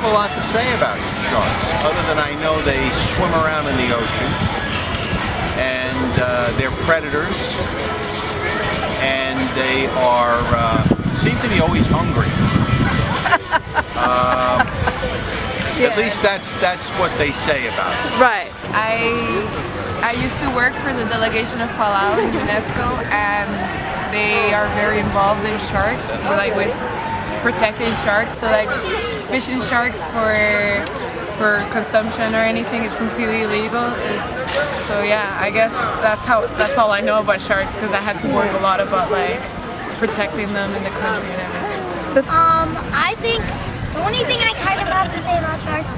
have a lot to say about sharks, other than I know they swim around in the ocean, and they're predators, and they are seem to be always hungry. At least that's what they say about it. Right. I used to work for the delegation of Palau in UNESCO, and they are very involved in sharks, like with protecting sharks. So like fishing sharks for consumption or anything is completely illegal. So yeah, I guess that's all I know about sharks, because I had to work a lot about like protecting them in the country and everything. So. I think the only thing I kind of have to say about sharks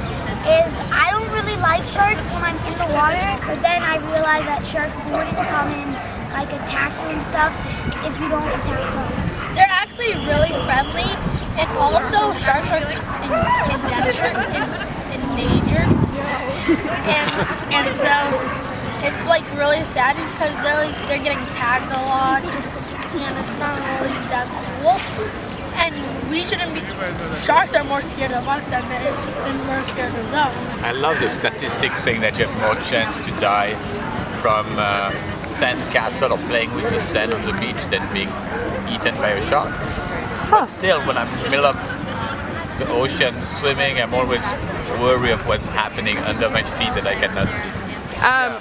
is I don't really like sharks when I'm in the water, but then I realize that sharks wouldn't come in like attack you and stuff if you don't attack them. They're actually really friendly, and also sharks are endangered, and so it's like really sad because they're getting tagged a lot, and it's not really that cool. And we shouldn't be. Sharks are more scared of us than we're scared of them. I love the statistics saying that you have more chance to die from sand castle or playing with the sand on the beach than being eaten by a shark. But still, when I'm in the middle of the ocean swimming, I'm always worried of what's happening under my feet that I cannot see.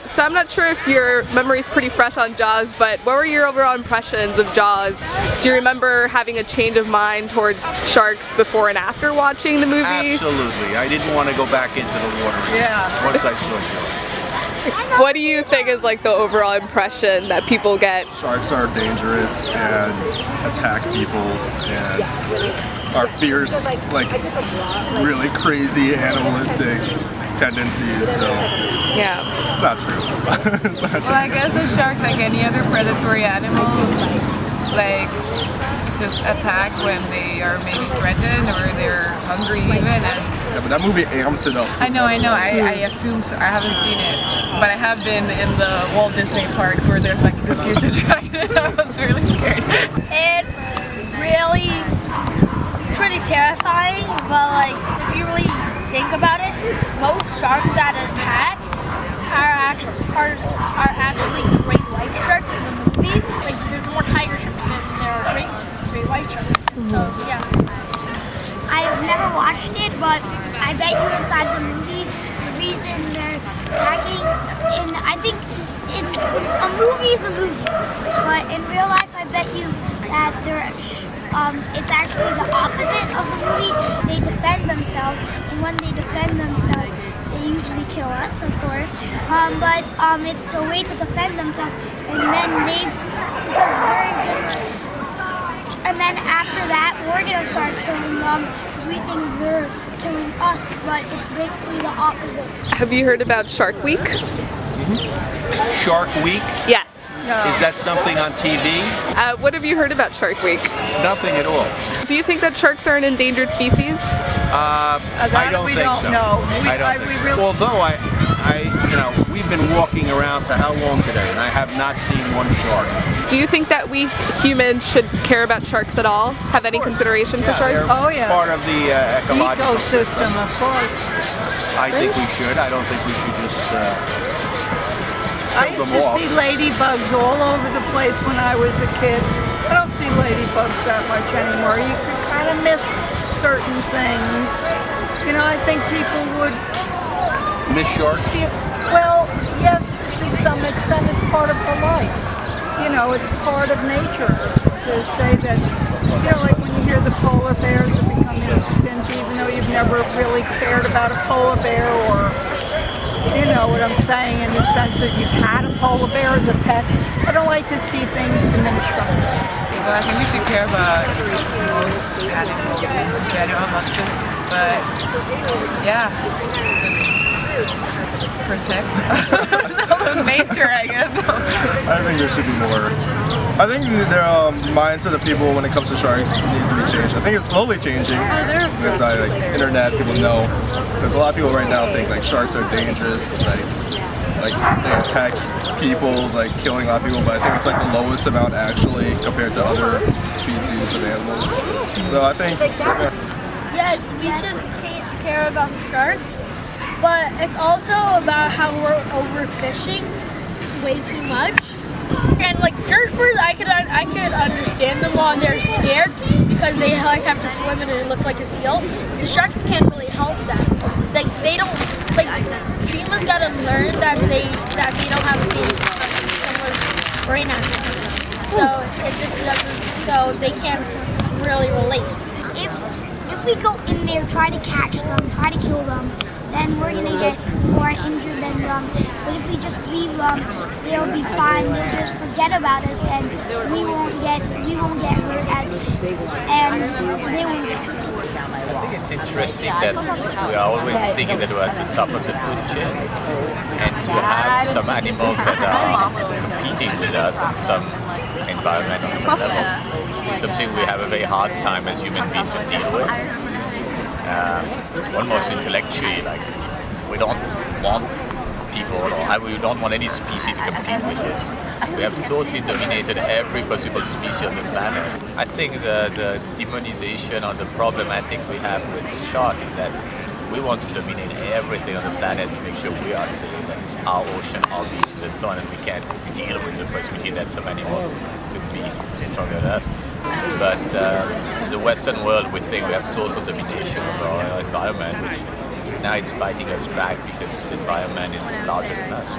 So I'm not sure if your memory's pretty fresh on Jaws, but what were your overall impressions of Jaws? Do you remember having a change of mind towards sharks before and after watching the movie? Absolutely. I didn't want to go back into the water once I saw Jaws. What do you think is like the overall impression that people get? Sharks are dangerous and attack people and are fierce, like really crazy animalistic tendencies, so yeah, it's not true. It's not true. Well, I guess the sharks, like any other predatory animal, like just attack when they are maybe threatened or they're hungry even. And yeah, but that movie amps it up. I know. I assume so. I haven't seen it, but I have been in the Walt Disney parks where there's like this huge attraction. I was really scared. It's pretty terrifying, but like if you really think about it, most sharks that attack are actually great white sharks in the movies. Like there's more tiger sharks than there are great white sharks. So yeah. I have never watched it, but I bet you inside the movie, the reason they're attacking, and I think a movie is a movie, but in real life I bet you that it's actually the opposite of the movie. They defend themselves, and when they defend themselves, they usually kill us, of course. But it's a way to defend themselves, and then after that, we're gonna start killing them because we think they're killing us, but it's basically the opposite. Have you heard about Shark Week? Shark Week? Yes. Is that something on TV? What have you heard about Shark Week? Nothing at all. Do you think that sharks are an endangered species? I don't think so. I don't think so. Although we've been walking around for how long today, and I have not seen one shark. Do you think that we humans should care about sharks at all? Have any consideration for sharks? Oh yeah. Part of the ecological ecosystem, of course. I think we should. I don't think we should just. I used to see ladybugs all over the place when I was a kid. I don't see ladybugs that much anymore. You could kind of miss certain things. You know, I think people would miss sharks? Well, yes, to some extent it's part of her life. You know, it's part of nature to say that, you know, like when you hear the polar bears are becoming extinct, even though you've never really cared about a polar bear, or you know what I'm saying, in the sense that you've had a polar bear as a pet. I don't like to see things diminish from it. Well, I think we should care about most animals in general, but yeah, just protect nature, I guess. I think there should be more. I think their mindset of people when it comes to sharks needs to be changed. I think it's slowly changing. Because like internet, people know. Because a lot of people right now think like sharks are dangerous, like they attack people, like killing a lot of people. But I think it's like the lowest amount actually compared to other species of animals. So I think. Yes, we should care about sharks, but it's also about how we're overfishing way too much. And like surfers, I could understand them while they're scared because they like have to swim and it looks like a seal. The sharks can't really help that. Like they don't like dreamers gotta learn that they don't have the same similar brain activity. So it just doesn't. So they can't really relate. If we go in there, try to catch them, try to kill them, then we're gonna get more injured than them. But if we just leave them, they'll be fine. They'll just forget about us, and we won't get hurt and they won't get hurt. I think it's interesting that we are always thinking that we're at the top of the food chain, and to have some animals that are competing with us in some environment on some level is something we have a very hard time as human beings to deal with. Almost intellectually, like we don't want people, or we don't want any species to compete with us. We have totally dominated every possible species on the planet. I think the demonization or the problematic we have with sharks is that we want to dominate everything on the planet to make sure we are safe, that it's our ocean, our beaches and so on, and we can't deal with the possibility that some animal could be stronger than us. But in the Western world, we think we have total domination of our environment, which now it's biting us back because the environment is larger than us.